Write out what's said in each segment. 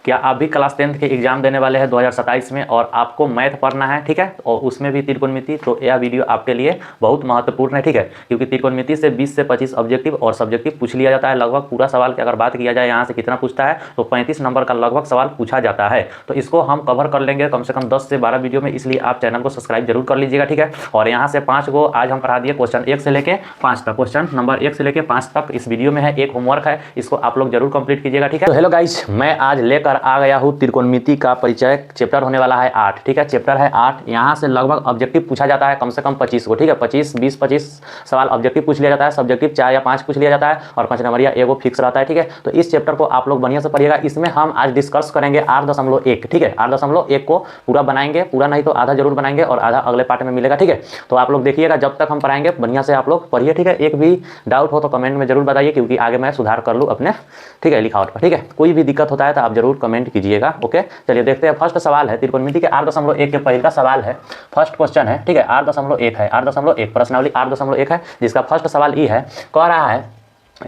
क्या आप भी क्लास 10th के एग्जाम देने वाले हैं 2027 में और आपको मैथ पढ़ना है, ठीक है, और उसमें भी त्रिकोणमिति, तो यह वीडियो आपके लिए बहुत महत्वपूर्ण है, ठीक है, क्योंकि त्रिकोणमिति से 20 से 25 ऑब्जेक्टिव और सब्जेक्टिव पूछ लिया जाता है। लगभग पूरा सवाल की अगर बात किया जाए यहाँ से कितना पूछता है तो 35 नंबर का लगभग सवाल पूछा जाता है। तो इसको हम कवर कर लेंगे कम से कम 10 से 12 वीडियो में, इसलिए आप चैनल को सब्सक्राइब जरूर कर लीजिएगा, ठीक है। और यहाँ से 5 को आज हम पढ़ा दिए क्वेश्चन 1 से लेके 5 तक, क्वेश्चन नंबर 1 से लेके 5 तक इस वीडियो में है। एक होमवर्क है, इसको आप लोग जरूर कंप्लीट कीजिएगा, ठीक है। तो हेलो गाइस, मैं आज लेकर आ गया हूँ त्रिकोणमिति का परिचय। चैप्टर होने वाला है 8, ठीक है, चैप्टर है 8। यहाँ से लगभग ऑब्जेक्टिव पूछा जाता है कम से कम 25 को, ठीक है, 25, 20, 25 सवाल ऑब्जेक्टिव पूछ लिया जाता है, सब्जेक्टिव 4 या 5 पूछ लिया जाता है और 5 नंबर या एगो फिक्स रहता है, ठीक है। तो इस चैप्टर को आप लोग बढ़िया से पढ़िएगा। इसमें हम आज डिस्कस करेंगे 8.1, ठीक है, 8.1 को पूरा बनाएंगे, पूरा नहीं तो आधा जरूर बनाएंगे और आधा अगले पार्ट में मिलेगा, ठीक है। तो आप लोग देखिएगा, जब तक हम पढ़ाएंगे बढ़िया से आप लोग पढ़िए, ठीक है। एक भी डाउट हो तो कमेंट में जरूर बताइए, क्योंकि आगे मैं सुधार कर लूँ अपने, ठीक है, लिखावट पर, ठीक है। कोई भी दिक्कत होता है तो आप जरूर कमेंट कीजिएगा, ओके। चलिए देखते हैं, फर्स्ट सवाल है त्रिकोणमिति के 8.1 के पहले का सवाल है, फर्स्ट क्वेश्चन है, ठीक है, 8.1 है, 8.1 प्रश्नावली 8.1 है, जिसका फर्स्ट सवाल ये है, कह रहा है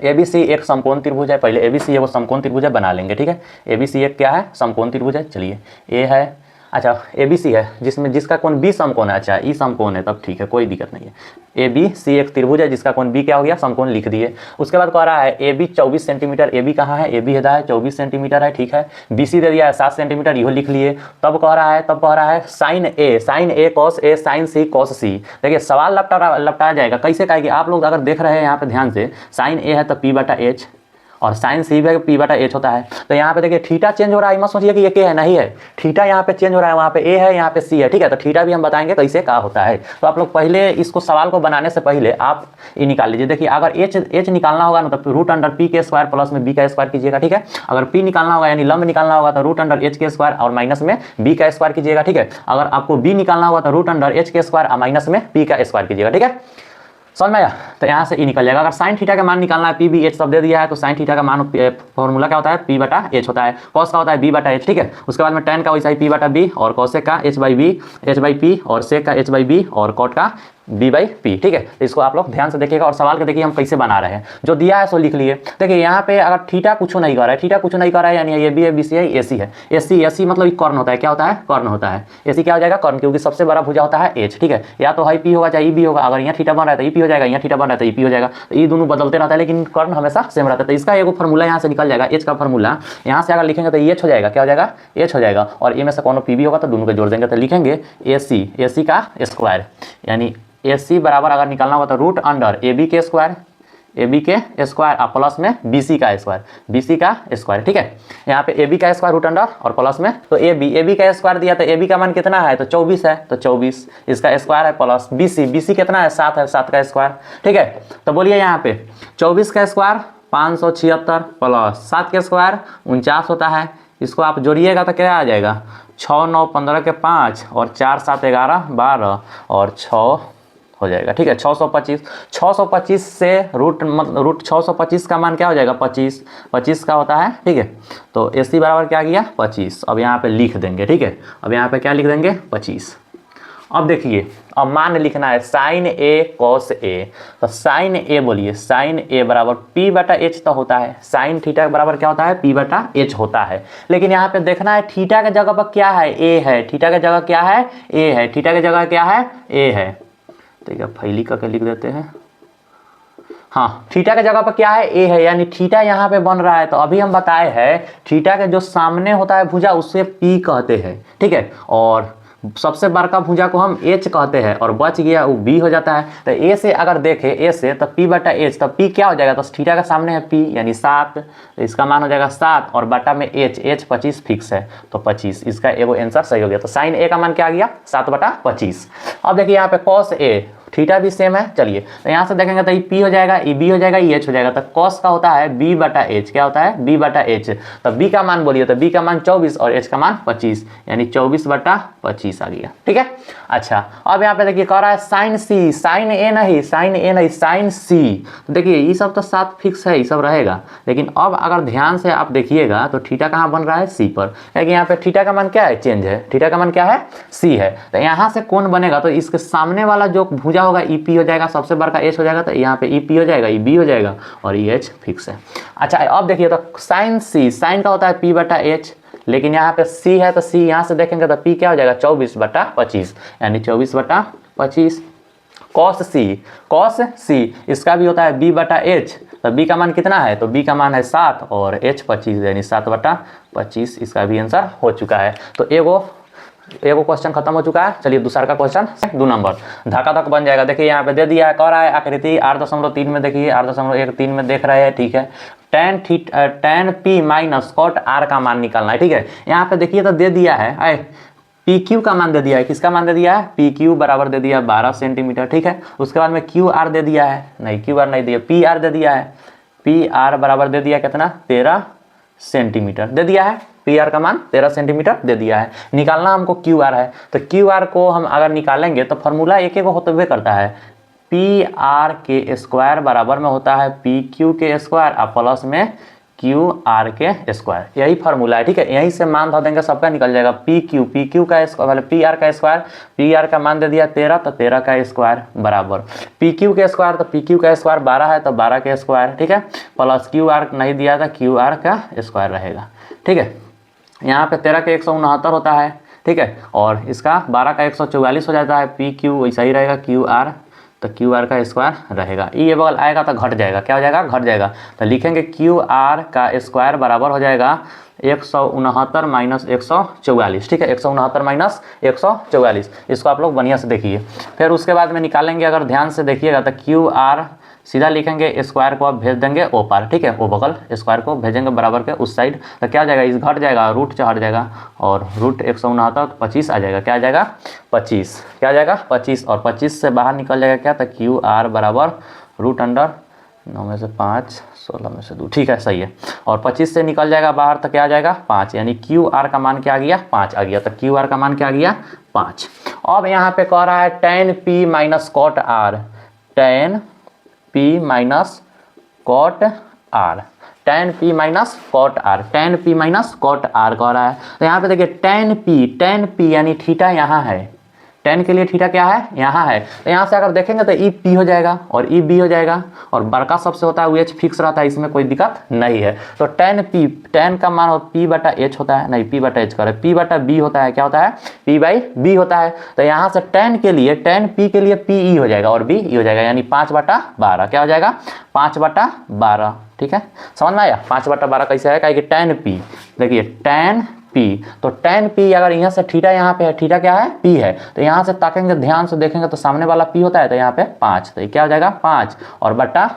ABC एक समकोण त्रिभुज है। पहले ABC है वो समकोण त्रिभुज है, बना लेंगे, ठीक है। ABC एक क्या है, समकोण त्रिभुज है। चलिए ए है, अच्छा ABC है जिसका कोण B समकोण है, अच्छा ई समकोण है, तब ठीक है, कोई दिक्कत नहीं है। ABC एक त्रिभुज है जिसका कोण B क्या हो गया, समकोण लिख दिए। उसके बाद कह रहा है AB 24 सेंटीमीटर, AB कहाँ है, AB है 24 सेंटीमीटर है, ठीक है। BC दे दिया है 7 सेंटीमीटर, इहो लिख लिए। तब कह रहा है sine A cos A sine C cos C। देखिए सवाल लपटाया जाएगा, कैसे कहेगी आप लोग अगर देख रहे हैं यहाँ पे ध्यान से, साइन A है तो P/H और साइन सी भी P/H होता है। तो यहाँ पे देखिए थीटा चेंज हो रहा है, मत सोचिए कि ये के है, नहीं है, थीटा यहाँ पे चेंज हो रहा है, वहाँ पे ए है, यहाँ पे सी है, ठीक है। तो थीटा भी हम बताएंगे कैसे क्या होता है। तो आप लोग पहले इसको सवाल को बनाने से पहले आप ये निकाल लीजिए। देखिए अगर एच निकालना होगा ना तो √P² प्लस में B² कीजिएगा, ठीक है। अगर P निकालना होगा यानी लंब निकालना होगा तो √H² और माइनस में B² कीजिएगा, ठीक है। अगर आपको B निकालना होगा तो √H² और माइनस में P² कीजिएगा, ठीक है। समझ में आया। तो यहाँ से ई निकल जाएगा। अगर साइन थीटा का मान निकालना है, PBH सब दे दिया है, तो साइन थीटा का मान फॉर्मूला क्या होता है, P/H होता है। कॉस का होता है B/H, ठीक है। उसके बाद में टेन का वैसा ही P/B और कॉसेक का H/P और सेक का H/B और कॉट का B/P, ठीक है। तो इसको आप लोग ध्यान से देखिएगा और सवाल को देखिए हम कैसे बना रहे हैं। जो दिया है सो लिख लिए। देखिए यहाँ पे अगर थीटा कुछ नहीं कर रहा है, थीटा कुछ नहीं कर रहा है यानी ये B है, BC है, AC है। AC मतलब कर्ण होता है, क्या होता है, कर्ण होता है। AC क्या हो जाएगा, कर्ण, क्योंकि सबसे बड़ा भुजा होता है H, ठीक है। या तो हाई P होगा चाहे E B होगा। अगर यहाँ थीटा बन रहा है तो EP हो जाएगा, यहाँ थीटा बन रहा है तो EP हो जाएगा। तो ये दोनों बदलते रहता है लेकिन कर्ण हमेशा सेम रहता है। तो इसका एक फॉर्मूला यहाँ से निकल जाएगा, H का फॉर्मूला यहाँ से अगर लिखेंगे तो H हो जाएगा, क्या हो जाएगा, H हो जाएगा। और ए में से कौन PB होगा तो दोनों को जोड़ देंगे तो लिखेंगे AC का स्क्वायर, यानी AC बराबर अगर निकालना होगा तो √AB के स्क्वायर और प्लस में BC का स्क्वायर, ठीक है। यहाँ पे AB का स्क्वायर √अंडर और प्लस में तो AB का स्क्वायर दिया तो AB का मान कितना है तो 24 है, तो 24 इसका स्क्वायर है प्लस BC कितना है 7 है, 7 का स्क्वायर, ठीक है। तो बोलिए यहाँ पे 24 का स्क्वायर 576 प्लस 7 के स्क्वायर 49 होता है। इसको आप जोड़िएगा तो क्या आ जाएगा, 6 9 15 के 5 और 4 7 11 12 और 6 हो जाएगा, ठीक है। 625 से रूट 625 का मान क्या हो जाएगा, 25 का होता है, ठीक है। तो AC बराबर क्या गया 25। अब यहाँ पे लिख देंगे, ठीक है। अब यहाँ पे क्या लिख देंगे 25। अब देखिए, अब मान लिखना है साइन A cos A। तो साइन A बोलिए, साइन A बराबर P/H तो होता है, साइन थीटा बराबर क्या होता है, P/H होता है। लेकिन यहाँ पे देखना है थीटा के जगह पर क्या है, A है, थीटा के जगह क्या है, A है, थीटा के जगह क्या है, A है। तो क्या फैली करके लिख देते हैं, हाँ, थीटा के जगह पर क्या है, A है, यानी थीटा यहाँ पे बन रहा है। तो अभी हम बताए हैं थीटा के जो सामने होता है भुजा उसे P कहते हैं, ठीक है। और सबसे बड़का भुजा को हम H कहते हैं और बच गया वो B हो जाता है। तो A से अगर देखें, A से तो P/H, तो P क्या हो जाएगा, तो थीटा का सामने है P यानी 7, तो इसका मान हो जाएगा 7 और बटा में H 25 फिक्स है तो 25, इसका एगो आंसर सही हो गया। तो साइन A का मान क्या आ गया 7/25। अब देखिए यहाँ पे cos A, थीटा भी सेम है। चलिए तो यहाँ से देखेंगे तो ये P हो जाएगा, ये B हो जाएगा, ये H हो जाएगा। तो cos का होता है B/H, क्या होता है B/H। तो B का मान बोलिए तो B का मान 24 और H का मान 25, यानी 24/25 आ गया, ठीक है। अच्छा अब यहाँ पे देखिए कह रहा है साइन C, साइन A नहीं, साइन C। तो देखिए ये सब तो 7 फिक्स है, ये सब रहेगा। लेकिन अब अगर ध्यान से आप देखिएगा तो थीटा कहाँ बन रहा है, C पर, क्योंकि यहाँ पे थीटा का मान क्या है, चेंज है, थीटा का मान क्या है, C है। तो यहाँ से कौन बनेगा, तो इसके सामने वाला जो भुजा होगा EP हो जाएगा, सबसे बड़का H हो जाएगा। तो यहाँ पे EP हो जाएगा, ये B हो जाएगा और ये H फिक्स है। अच्छा अब देखिए तो साइन C, साइन का होता है P/H, लेकिन यहाँ पे सी है तो सी यहाँ से देखेंगे तो पी क्या हो जाएगा 24/25 यानी 24/25। कॉस सी इसका भी होता है b/h, तो b का मान कितना है, तो b का मान है 7 और h 25 यानी 7/25 इसका भी आंसर हो चुका है। तो एगो क्वेश्चन खत्म हो चुका है। चलिए दूसरा का क्वेश्चन 2 नंबर धक्का बन जाएगा। देखिए यहाँ पे दे दिया है, कह रहा है आकृति 8.3 में, देखिए 8.13 में देख रहे हैं, ठीक है। tan p minus cot r का मान निकालना है, ठीक है। यहाँ पे देखिए तो दे दिया है पी क्यू का मान दे दिया है, किसका मान दे दिया है, पी क्यू बराबर दे दिया 12 सेंटीमीटर, ठीक है। उसके बाद में क्यू आर दे दिया है, नहीं क्यू आर नहीं दिया, पी आर दे दिया है, पी आर बराबर दे दिया कितना 13 सेंटीमीटर दे दिया है, पी आर का मान 13 सेंटीमीटर दे दिया है। निकालना हमको क्यू आर है, तो क्यू आर को हम अगर निकालेंगे तो फॉर्मूला एक होते हुए करता है, पी आर के स्क्वायर बराबर में होता है पी क्यू के स्क्वायर और प्लस में क्यू आर के स्क्वायर, यही फार्मूला है, ठीक है। यहीं से मान धो देंगे, सबका निकल जाएगा पी क्यू का स्क्वायर पी आर का स्क्वायर, पी आर का मान दे दिया 13 तो 13 का स्क्वायर बराबर पी क्यू के स्क्वायर, तो पी क्यू का स्क्वायर 12 है तो 12 के स्क्वायर, ठीक है, प्लस क्यू आर नहीं दिया था क्यू आर का स्क्वायर रहेगा, ठीक है। यहाँ पे 13 के 169 होता है, ठीक है, और इसका 12 का 144 हो जाता है, पी क्यू वैसा ही रहेगा क्यू आर, तो क्यू आर का स्क्वायर रहेगा। ये बगल आएगा तो घट जाएगा, क्या हो जाएगा, घट जाएगा, तो लिखेंगे क्यू आर का स्क्वायर बराबर हो जाएगा 169 माइनस 144, ठीक है, 169 माइनस 144। इसको आप लोग बढ़िया से देखिए। फिर उसके बाद में निकालेंगे, अगर ध्यान से देखिएगा तो क्यू आर सीधा लिखेंगे, स्क्वायर को आप भेज देंगे ओ पार, ठीक है, ओ बगल स्क्वायर को भेजेंगे बराबर के उस साइड, तो क्या हो जाएगा, इस घट जाएगा, रूट हट जाएगा और रूट 169 25 आ जाएगा, क्या आ जाएगा 25, क्या आ जाएगा 25, और 25 से बाहर निकल जाएगा क्या, तो क्यू आर बराबर रूट अंडर 9 में से 5 16 में से 2, ठीक है, सही है। और 25 से निकल जाएगा बाहर तो क्या आ जाएगा 5, यानी क्यू आर का मान क्या आ गया 5 आ गया, तो क्यू आर का मान क्या आ गया 5। अब यहाँ पे कह रहा है tan p minus cot R, tan p minus cot R, tan p minus cot R, tan p minus cot R कह रहा है। तो यहाँ पे देखिए tan p यानी थीटा यहाँ है, tan के लिए थीटा क्या है यहाँ है, तो यहाँ से अगर देखेंगे तो ई पी हो जाएगा और ई बी हो जाएगा, और बड़का सबसे होता है वो एच फिक्स रहता है, इसमें कोई दिक्कत नहीं है। तो tan का मान p/h होता है, नहीं p/h करे, p/b होता है, क्या होता है p/b होता है। तो यहाँ से tan p के लिए p e हो जाएगा और b e हो जाएगा, यानी 5/12, क्या हो जाएगा 5/12, ठीक है, समझ में आया। 5/12 कैसे है, कि tan p, देखिए tan p, तो tan p अगर यहाँ से थीटा यहाँ पे है, थीटा क्या है p है, तो यहाँ से ताकेंगे ध्यान से देखेंगे तो सामने वाला p होता है, तो यहाँ पे 5, तो ये क्या हो जाएगा 5 और बटा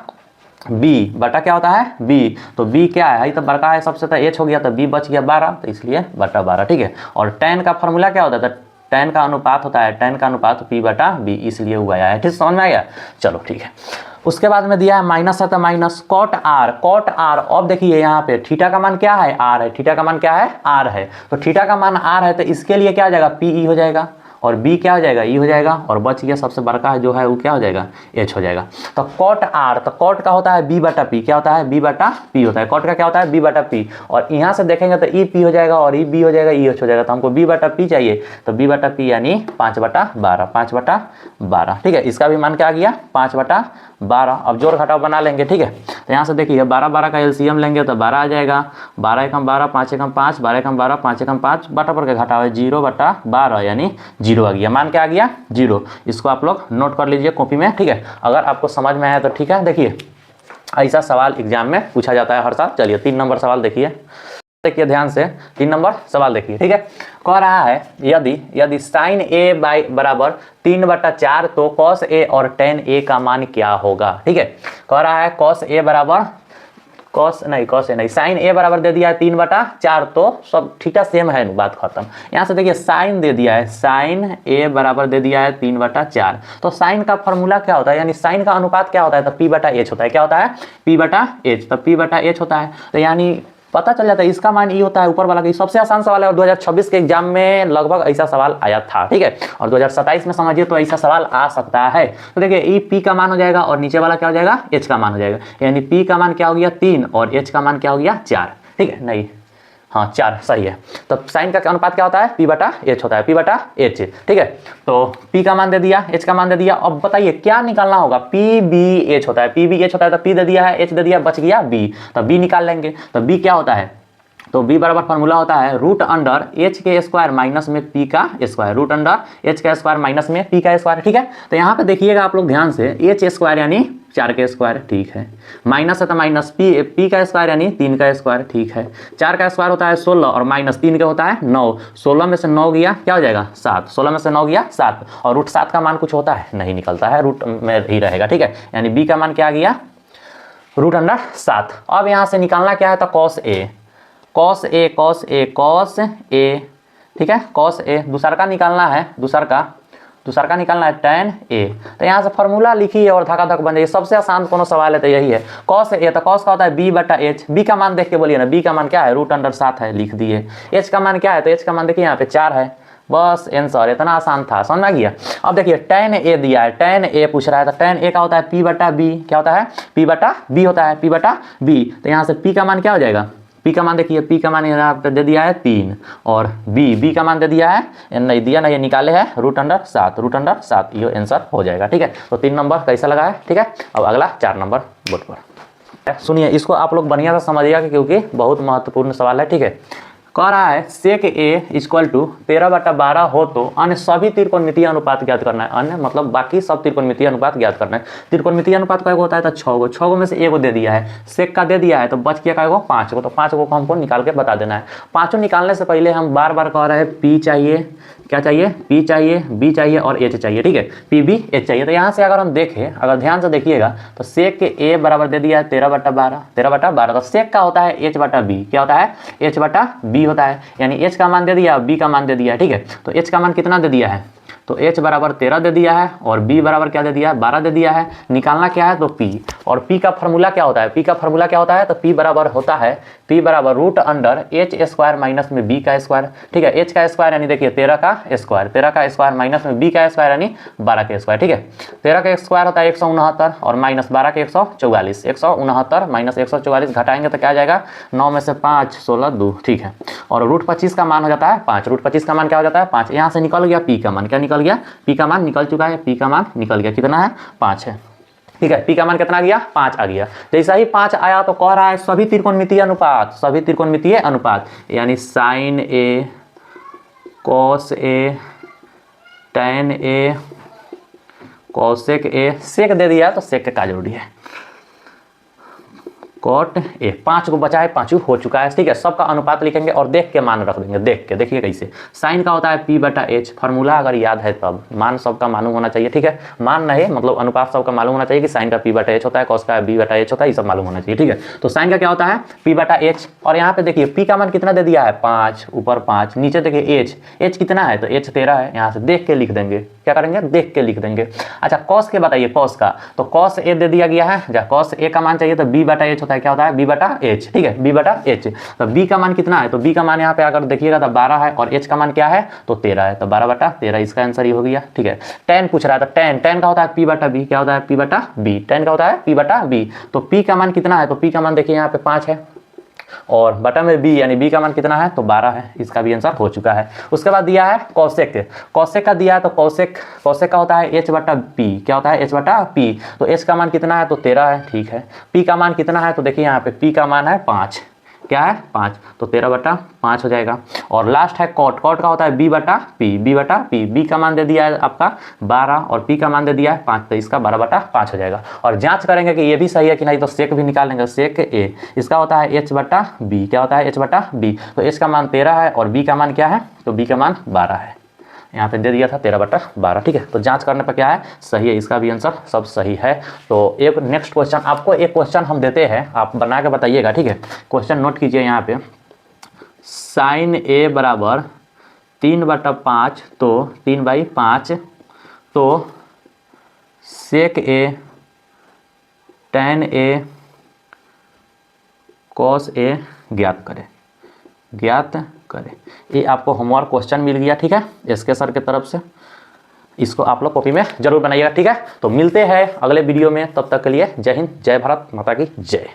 बटा क्या होता है b, तो b क्या है, तो बड़का है सबसे, तो h हो गया, तो b बच गया 12, तो इसलिए बटा 12, ठीक है। और tan का फॉर्मूला क्या होता है, तो tan का अनुपात होता है, tan का अनुपात p/b, इसलिए हुआ है, ठीक, समझ में आ गया। चलो ठीक है, उसके बाद में दिया है माइनस है तो माइनस कॉट आर, अब देखिए यहाँ पे थीटा का मान क्या है आर है, थीटा का मान क्या है आर है, तो थीटा का मान आर है, तो इसके लिए क्या हो जाएगा पी ई हो जाएगा और b क्या हो जाएगा ई हो जाएगा, और बच गया सबसे बड़का है जो है वो क्या हो जाएगा h हो जाएगा। तो कॉट आर, तो कॉट का होता है b/p, क्या होता है b/p होता है, कॉट का क्या होता है b/p, और यहाँ से देखेंगे तो ई पी हो जाएगा और ई बी हो जाएगा, ई एच हो जाएगा, तो हमको b/p चाहिए, तो b/p यानी 5/12, ठीक है। इसका भी मान क्या आ गया 5/12। अब जोड़ घटाव बना लेंगे, ठीक है। तो यहाँ से देखिए 12 का एलसीएम लेंगे तो 12 आ जाएगा, 12 एकम 12, 5 एकम 5, 12 एकम 12, 5 एकम 5, बटा पर के घटाव है 0/12, यानी 0 आ गया, मान क्या आ गया 0। इसको आप लोग नोट कर लीजिए कॉपी में, ठीक है। अगर आपको समझ में आया तो ठीक है। देखिए ऐसा सवाल एग्जाम में पूछा जाता है हर साल। चलिए 3 नंबर सवाल देखिए ध्यान से, 3 नंबर सवाल देखिए, ठीक है। कह रहा है यदि साइन ए बराबर 3/4 तो कॉस ए और tan ए का मान क्या होगा, ठीक है। कह रहा है साइन ए बराबर दे दिया है 3/4, तो सब थीटा सेम है, बात खत्म। यहाँ से देखिए साइन दे दिया है, साइन ए बराबर दे दिया है 3/4, तो साइन का फॉर्मूला क्या होता है, यानी साइन का अनुपात क्या होता है, तो p/h होता है, क्या होता है p/h, तो p/h होता है, तो यानी पता चल जाता है इसका मान ई होता है, ऊपर वाला की सबसे आसान सवाल है, और 2026 के एग्जाम में लगभग ऐसा सवाल आया था, ठीक है। और 2027 में समझिए तो ऐसा सवाल आ सकता है। तो देखिए ई पी का मान हो जाएगा और नीचे वाला क्या हो जाएगा एच का मान हो जाएगा, यानी पी का मान क्या हो गया 3 और एच का मान क्या हो गया 4, ठीक है, नहीं हाँ 4 सही है। तो साइन का अनुपात क्या होता है p/h होता है, p/h, ठीक है। तो p का मान दे दिया, h का मान दे दिया, अब बताइए क्या निकालना होगा, p/b/h होता है, p/b/h होता है, तो p दे दिया है, h दे दिया, बच गया b, तो b निकाल लेंगे। तो b क्या होता है तो b बराबर फॉर्मूला होता है रूट अंडर एच के स्क्वायर माइनस में पी का स्क्वायर, रूट अंडर एच का स्क्वायर माइनस में पी का स्क्वायर, ठीक है। तो यहाँ पे देखिएगा आप लोग ध्यान से, एच स्क्वायर यानी 4 का स्क्वायर, ठीक है, माइनस है तो माइनस पी का स्क्वायर यानी 3 का स्क्वायर, ठीक है। 4 का स्क्वायर होता है 16 और माइनस 3 का होता है 9, 16 में से 9 गया क्या हो जाएगा 7, 16 में से 9 गया 7, और रूट 7 का मान कुछ होता है नहीं निकलता है, रूट में ही रहेगा, ठीक है। यानी बी का मान क्या आ गया रूट अंडर 7। अब यहाँ से निकालना क्या है तो cos A, cos A cos A cos ए, ठीक है, कॉस ए। दूसरा का निकालना है, दूसरा का निकालना है tan ए। तो यहाँ से फॉर्मूला लिखिए और धक्का धक बन जाइए। सबसे आसान कोनो सवाल है तो यही है, कॉस ए। तो कॉस का होता है b बटा एच, बी का मान देख के बोलिए ना, बी का मान क्या है रूट अंडर 7 है, लिख दिए। एच का मान क्या है तो एच का मान देखिए यहाँ पे 4 है, बस आंसर। इतना आसान था, समझ में आ गया। अब देखिए tan ए दिया है, tan ए पूछ रहा है, तो tan ए का होता है p बटा b, क्या होता है p बटा b होता है, p बटा b। तो यहाँ से p का मान क्या हो जाएगा, p का मान देखिए, p का मान यहाँ पे दे दिया है 3 और b का मान दे दिया है, नहीं दिया ना, ये निकाले है रूट अंडर 7, रूट अंडर 7, ये आंसर हो जाएगा, ठीक है। तो 3 नंबर कैसा लगा है, ठीक है। अब अगला 4 नंबर बोर्ड पर सुनिए, इसको आप लोग बढ़िया से समझिएगा क्योंकि बहुत महत्वपूर्ण सवाल है, ठीक है। कह रहा है सेक ए इक्वल टू 13/12 हो तो अन्य सभी त्रिकोणमितीय अनुपात ज्ञात करना है। अन्य मतलब बाकी सब त्रिकोणमितीय अनुपात ज्ञात करना है। त्रिकोणमितीय अनुपात का होता है तो 6 गो, 6 गो में से एगो दे दिया है, सेक का दे दिया है, तो बच गया का 5 गो, तो 5 गो को हमको निकाल के बता देना है। पाँचों निकालने से पहले हम बार बार कह रहे हैं पी चाहिए, क्या चाहिए, पी चाहिए, बी चाहिए और एच चाहिए, ठीक है, पी बी एच चाहिए। तो यहाँ से अगर हम देखें, अगर ध्यान से देखिएगा तो सेक के ए बराबर दे दिया है 13/12, 13/12। तो सेक का होता है एच बटा बी, क्या होता है एच बटा बी होता है, यानी एच का मान दे दिया, बी का मान दे दिया है, ठीक है। तो एच का मान कितना दे दिया है, तो h बराबर 13 दे दिया है और b बराबर क्या दे दिया है 12 दे दिया है। निकालना क्या है तो p, और p का फार्मूला क्या होता है, p का फार्मूला क्या होता है तो p बराबर होता है, p बराबर root under h square minus में b का स्क्वायर, ठीक है। h का स्क्वायर यानी देखिए 13 का स्क्वायर, 13 का स्क्वायर माइनस में b का स्क्वायर यानी 12 का स्क्वायर, ठीक है। 13 का स्क्वायर होता है 169 और माइनस 12 का 144, 169 माइनस 144 घटाएंगे तो क्या आ जाएगा 9 में से 5 16 2, ठीक है। और रूट 25 का मान हो जाता है 5, रूट 25 का मान क्या हो जाता है 5। यहाँ से निकल गया p का मान, क्या निकल गया, p का मान निकल चुका है, p का मान निकल गया, कितना है 5 है, ठीक है। p का मान कितना आ गया 5 आ गया। जैसा ही 5 आया तो कह रहा है सभी त्रिकोणमितीय अनुपात, सभी त्रिकोणमितीय अनुपात यानी sine A cos A tan A cosec A, sec दे दिया तो सेक का जरूरी है, कॉट ए। 5 को बचा है, 5 हो चुका है, ठीक है। सबका अनुपात लिखेंगे और देख के मान रख देंगे, देख के देखिए कैसे। साइन का होता है p बटा एच, फार्मूला अगर याद है तब, मान सबका मालूम होना चाहिए, ठीक है। मान नहीं मतलब अनुपात सबका मालूम होना चाहिए कि साइन का p बटा एच होता है, कॉस का b बटा एच होता है, ये सब मालूम होना चाहिए, ठीक है। तो साइन का क्या होता है p बटा एच, और यहाँ पे देखिए p का मान कितना दे दिया है 5, ऊपर 5, नीचे देखिए h कितना है तो h 13 है, यहाँ से देख के लिख देंगे, क्या करेंगे देख के लिख देंगे। अच्छा कॉस के बताइए, कॉस का तो कॉस ए दे दिया गया है, जब कॉस ए का मान चाहिए तो b बटा एच होता है, क्या होता है b बटा एच, ठीक है, b बटा एच। तो b का मान कितना है तो b का मान यहाँ पे अगर देखिएगा तो 12 है और h का मान क्या है तो 13 है, तो 12/13 इसका आंसर ही हो गया, ठीक है। tan पूछ रहा है तो tan का होता है p बटा b, क्या होता है p बटा b, tan का होता है p बटा b। तो p का मान कितना है तो p का मान देखिए यहाँ पे 5 है और बटा में b यानी b का मान कितना है तो 12 है, इसका भी आंसर हो चुका है। उसके बाद दिया है कॉसेक, कॉसेक का दिया है तो कॉसेक का होता है h बटा p, क्या होता है h बटा p। तो h का मान कितना है तो 13 है, ठीक है। p का मान कितना है तो देखिए यहाँ पे p का मान है 5, क्या है 5, तो 13/5 हो जाएगा। और लास्ट है कॉट, कॉट का होता है b बटा p, b का मान दे दिया है आपका 12 और p का मान दे दिया है 5, तो इसका 12/5 हो जाएगा। और जांच करेंगे कि ये भी सही है कि नहीं, तो सेक भी निकाल लेंगे, सेक ए इसका होता है h बटा b, क्या होता है h बटा b। तो h का मान 13 है और b का मान क्या है तो b का मान 12 है, यहाँ पे दे दिया था 13/12, ठीक है। तो जांच करने पर क्या है सही है, इसका भी आंसर सब सही है। तो एक नेक्स्ट क्वेश्चन, आपको एक क्वेश्चन हम देते हैं, आप बना के बताइएगा, ठीक है। क्वेश्चन नोट कीजिए यहाँ पे, साइन ए बराबर 3/5 तो 3/5 तो सेक ए tan ए कॉस ए ज्ञात करें। ये आपको होमवर्क क्वेश्चन मिल गया, ठीक है, एसके सर के तरफ से। इसको आप लोग कॉपी में जरूर बनाइएगा, ठीक है। तो मिलते हैं अगले वीडियो में, तब तक के लिए जय हिंद, जय भारत माता की जय।